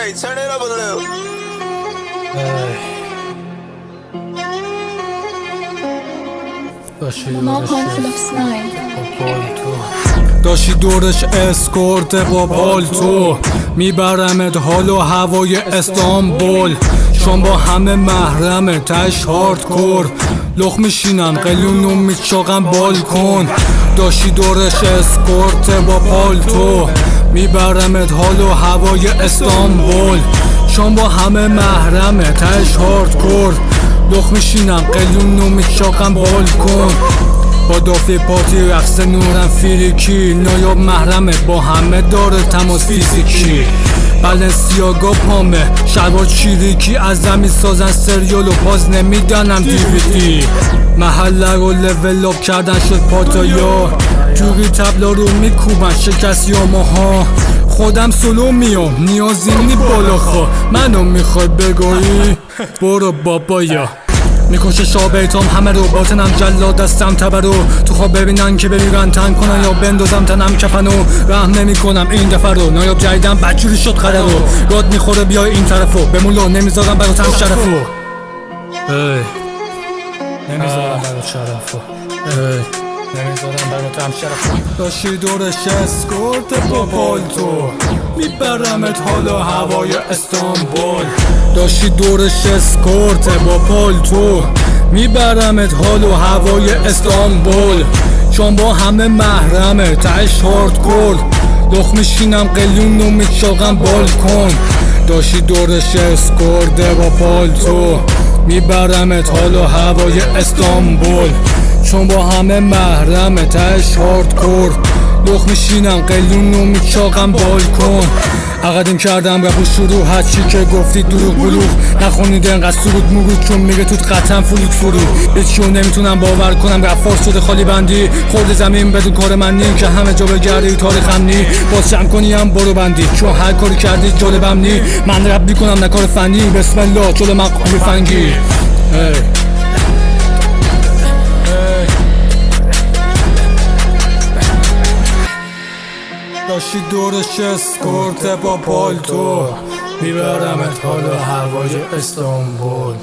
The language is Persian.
Hey, turn it up a little. داشتی دورش اسکورت با پالتو میبرمت حال و هوای استانبول شام با همه محرمه تش هاردکور لخ میشینم قلیونو میچاقم بالکن داشتی دورش اسکورت با پالتو میبرمت حال و هوای استانبول شام با همه محرمه تش هاردکور لخ میشینم قلیونو میچاقم بالکن با دافه پارتی رقص نورم فیریکی نایاب محرمه با همه داره تماس فیزیکی بلنسیاگا پامه شلوار چیریکی از زمین سازن سریال و باز نمیدنم دیویدی محله رو لول اپ کردن شد پاتایا جوری تبلا رو میکوبن شکست یاماها خودم سلو میام نیازی نی بالاخا منو میخوای بگویی برو بابایا میکشه شابیتام همه رو باطنم جلاد دستم تبرو تو خواب ببینن که بمیرن تن کنن یا بندازم تنم کفنو رحم نمی کنم این دفعه رو نایاب جایدم بدجوری شد قدر رو راد میخوره بیای این طرفو به مولا نمیذارم براتم شرفو نمیذارم برات شرفو نمیذارم براتم شرفو داشتی دورش اسکورت با پالتو میبرمت حالا هوای استانبول داشتی دورش اسکورت با پالتو میبرمت حال و هوای استانبول چون با همه محرمه تش هاردکور لخ میشینم قلیونو میچاقم بالکن داشتی دورش اسکورت با پالتو میبرمت حال و هوای استانبول چون با همه محرمه تش هاردکور لخ میشینم قلیونو میچاقم بالکن عقدیم کردم رفو شروع هرچی که گفتی دروغ بلوغ نخونید انقدر سرود مرود چون میگه توت قطعا فلوت فرود هیچیو نمیتونم باور کنم رفار شده خالی بندی خورد زمین بدون کار من نیم که همه جا بگردی تاریخم نی باز جمع کنی هم برو بندی چون هر کاری کردی جالبم نی من رب میکنم نه کار فنی بسم الله جلو مقام فنگی داشتی دورش اسکورت با پالتو میبرمت حالا هوای استانبول